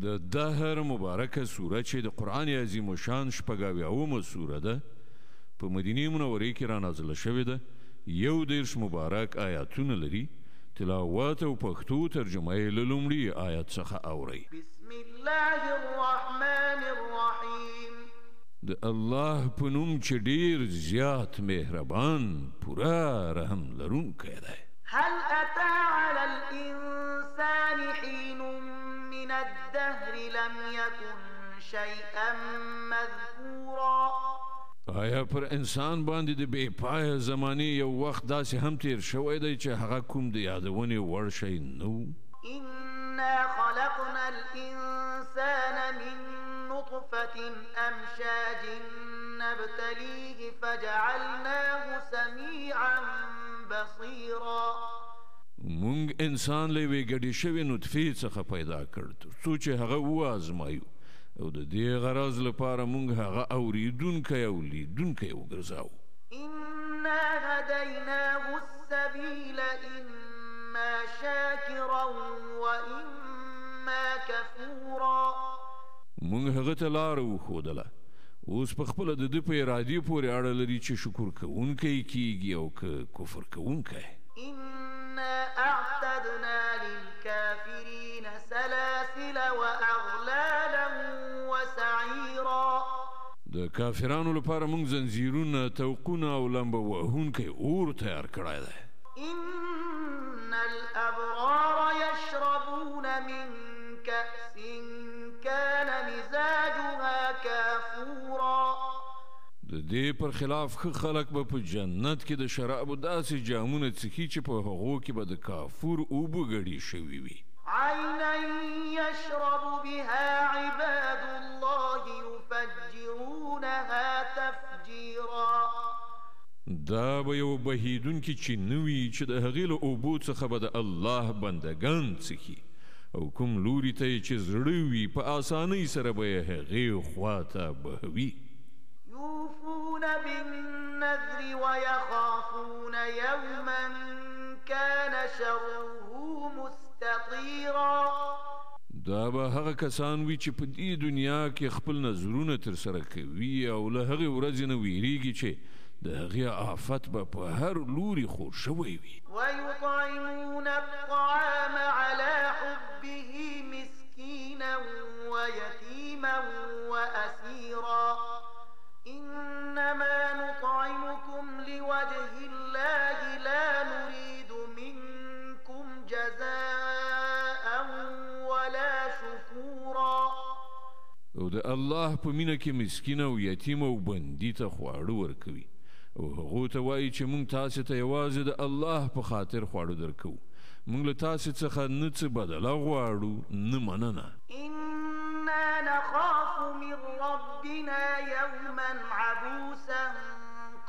د دهر مبارکه سوره چې د قرآن عظیم الشان شپږ سوره ده په مدینه منورې کې رانازله شوې ده 11 مبارک آیاتونه لري تلاوت او پښتو ترجمه یې له لومړي آیت څخه اورئ بسم الله الرحمن الرحیم د الله په نوم چې ډېر زیات مهربان پوره رحم لرونکی دی هل أتى على الإنسان حين من الدهر لم يكن شيئا مذكورا آیا پر انسان باندې د بې پایه زمانې یو وخت داسې هم تیر شوی دی چې هغه کوم د یادونې وړ شی نه و إنا خلقنا الإنسان من نطفة أمشاج نبتليه فجعلناه سميعا بصيرا مونږ انسان له یوې ګډې شوې نطفې څخه پیدا کړ تر څو چې هغه وازمایو او د دې غرض لپاره مونږ هغه اوریدونکی او لیدونکی وګرځاو إنا هديناه السبيل إما شاكرا وإما كفورا مونږ هغه ته لاره وښودله اوس په خپله د ده په ارادې پورې اړه لري چې شکر کوونکی کیږي او که کفر کوونکی إنا أعتدنا للكافرين سلاسل وأغلالا وسعيرا د کافرانو لپاره مونږ زنځیرونه توقونه او لمبه وهونکی اور تیار کړی دی إن الأبرار يشربون من كأس كان مزاجها كافورا د دې پر خلاف ښه خلک به په جنت کې د شرابو داسې جامونه څښي چې په هغو کې به د کافور اوبه ګډې شوي وي عينا يشرب بها عباد الله يفجرونها تفجيرا دا به یو بهیدونکي چې نه وي چې د هغې له اوبو څخه به د الله بندګان څښي او کوم لوري ته یې چې زړه وي په اسانۍ سره به یې هغې خوا ته بهوي يوفون بالنذر ويخافون يوما كان شره مستطيرا دا به هغه کسان وي چې په دې دنیا کې خپل نظرونه ترسره کوي او له هغې ورځې نه ویریږي چې د هغې آفت به په هر لوري خور شوی وي ويطعمون الطعام على حبه مسكينا ويتيما وأسيرا إنما نطعمكم لوجه الله لا نريد منكم جزاء ولا شكورا او د الله په مینه کې مسکین او یتیم او بندي ته خواړه ورکوي او هغو ته وایي چې مونږ تاسې ته یوازې د الله په خاطر خواړه درکوو مونږ له تاسې څخه نه څه بدله غواړو نه مننه إنا نخاف من ربنا يوما عبوسا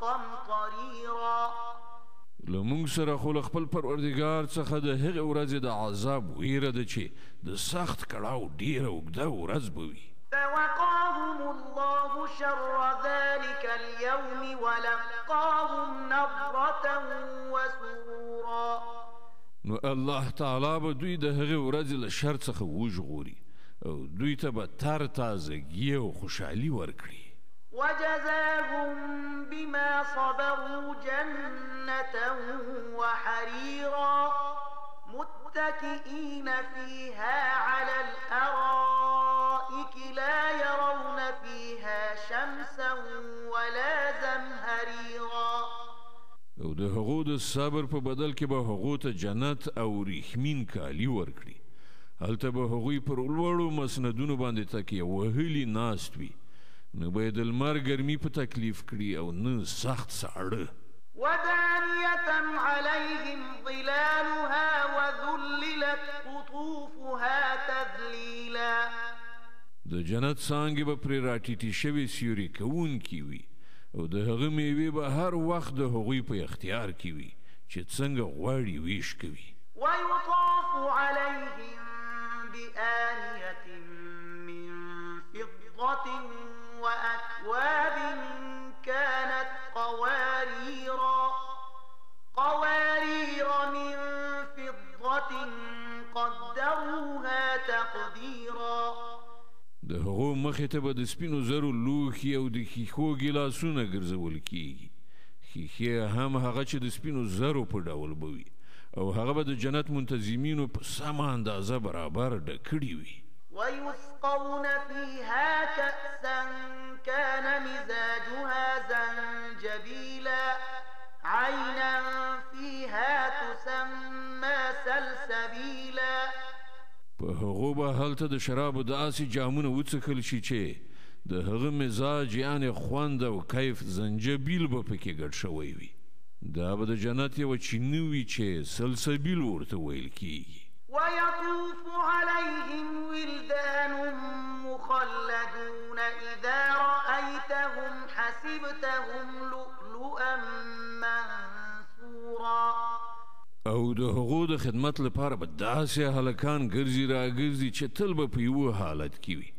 قمطريرا له مونږ سره خو له خپل پروردګار څخه د هغې ورځې د عذاب ویره ده چې د سخت کړاو ډېره اوږده ورځ به وي فوقاهم الله شر ذلك اليوم ولقاهم نضرة وسرورا نو الله تعالی به دوی د هغې ورځې له شر څخه وژغوري او دوی ته به تر تازګي او خوشحالي ورکړي وجزاهم بما صبروا جنة وحريرا متكئين فيها على الأرائك لا يرون فيها شمسا ولا زمهريرا او د هغو د صبر په بدل کې به هغو ته جنت او ریښمین کالي ورکړي هلته به هغوی پر لوړو مسندونو باندې تکیه وهلي ناست وي نه به یې د لمر ګرمي په تکلیف کړي او نه سخت ساړه ودانية عليهم ظلالها وذللت قطوفها تذليلا د جنت څانګې به پرې راټیټې شوې سیوري کوونکي وي او د هغه میوې به هر وخت د هغوی په اختیار کې وي چې څنګه غواړي ویش کوي ويطاف عليهم بآنية من فضة وأكواب كانت قوارير من فضة قدروها قدروها تقديرا د هغو مخې ته به د سپینو زرو لوښي او د ښیښو ګیلاسونه ګرځول کیږي. ښیښې هم هغه چې د سپینو زرو په ډول به وي او هغه به د جنت منتظمینو په سمه اندازه برابر ډکړي وي. ويسقون فيها كأسا كان مزاجها زنجبيلا عينا فيها تسمى سلسبيلا. په هغو به هلته د شرابو داسې جامونه وڅښل شي چې د هغه مزاج یعنې خوند او کیف زنجبیل به پکې ګډ شوی وي. دا به د جنت یوه چینه وي چې سلسبیل ورته ویل کیږي. ويطوف عليهم ولدان مخلدون إذا رأيتهم حسبتهم لؤلؤا منثورا. او د هغو د خدمت لپاره به داسې هلکان ګرځي راګرځي چې تل به په یوه حالت کې وي.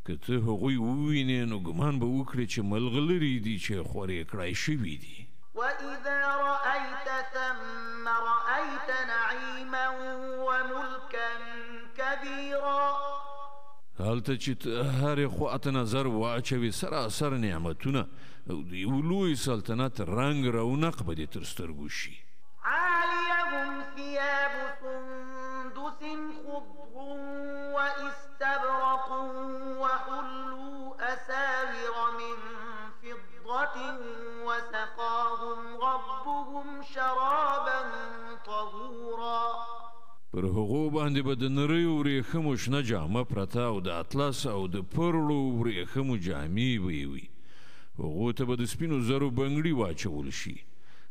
که ته هغوی ووینې نو ګمان به وکړې چې ملغلرې دي چې خورې کړای شوي دي. وإذا رأيت ثم رأيت نعيما وملكا كبيرا. هلته چې هرې خواته نظر واچوي سراسر نعمتونه او د یو لوی سلطنت رنګ رونق به دې تر سترګو شي. عاليهم ثياب سندس خضر واستبرق وحلوا أساور من فضة وسقاهم ربهم شرابا طهورا. پر هغو باندې به د نریو ورېښمو شنه جامه پرته او د اطلس او د پرلو ورېښمو جامې به یې وي. هغو ته به د سپینو زرو بنګړي واچول شي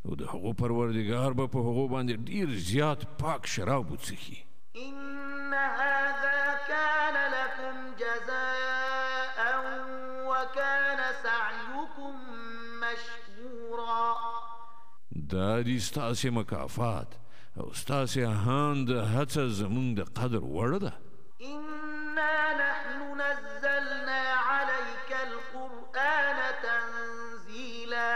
او د هغو پروردګار به په هغو باندې ډیر زیات پاک شراب وڅښي. إن هذا كان لكم جزاء وكان سعيكم مشكورا. دا دي ستاسې مکافات او ستاسې هان د هڅه زمونږ د قدر وړ ده. إنا نحن نزلنا عليك القرآن تنزيلا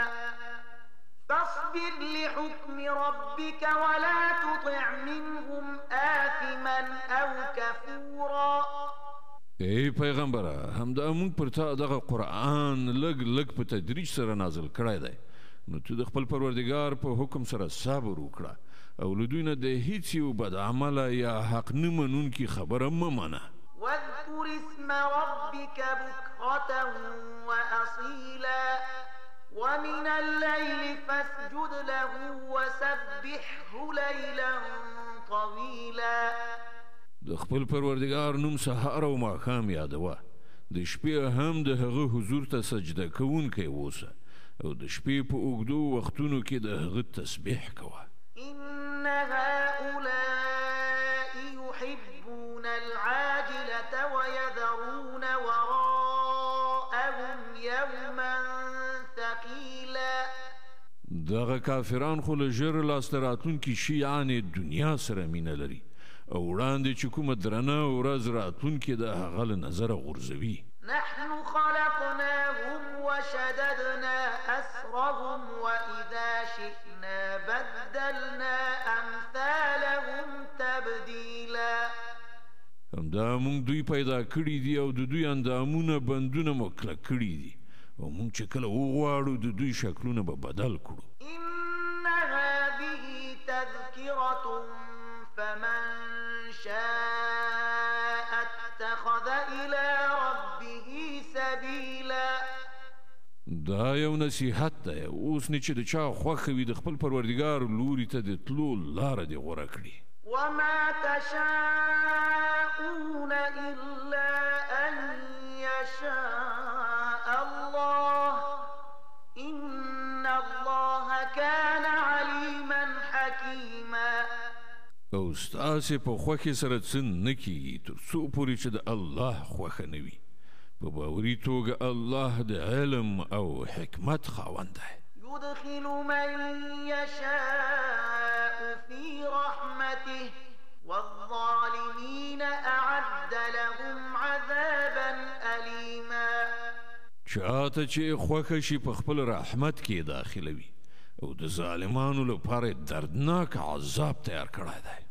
فاصبر لحكم ربك ولا تطع منهم آثما أو كفورا. ای پیغمبره همدا موږ پر تا دغه قرآن لږ لږ په تدریج سره نازل کړی دی نو ته د خپل پروردګار په حکم سره صبر وکړه او له دوی نه د هیڅ یو بد عمله یا حق نه منونکي خبره مه منه. واذكر اسم ربك بكرة وأصيلا ومن الليل فاسجد له وسبحه ليلا طويلا. د خپل پروردګار نوم سهار او ماښام یادوه. د شپې هم د هغه حضور ته سجده کوونکی اوسه او د شپې په اوږدو وختونو کې د هغه تسبیح کوه. إن هؤلاء يحبون العاجلة ويذرون وراءهم يوما ثقيلا. دغه کافران خو له ژر لاسته راتلونکي شي یعنې دنیا سره مینه لري او وړاندې چې کومه درنه ورځ راتلونکې د هغه له نظره غورځوي. نحن خلقناهم وشددنا أسرهم وإذا شئنا بدلنا أمثالهم تبديلا. همدا موږ دوی پیدا کړي دي او د دوی اندامونه بندونه مو کلک کړي دي او موږ چې کله وغواړو د دوی شکلونه به بدل کړو. إن هذه تذكرة فمن شاء اتخذ إلى ربه سبيلا. دا یو نصیحت دی اوس نه چې د چا خوښه وي د خپل پروردګار لوري ته د تلو لاره دې غوره کړي. وما تشاءون إلا أن يشاء الله إن الله كان عليما حكيما. او ستاسې په خوښې سره څه نه کیږي تر څو پورې چې د الله خوښه نه وي. په باوري توګه الله د علم او حکمت خاوند دی. يدخل من يشاء في رحمته والظالمين أعد لهم عذابا أليما. چاته چې خوښه شي په خپل رحمت کې داخلوي او د ظالمانو لپاره دردناک عذاب تیار کړی دی.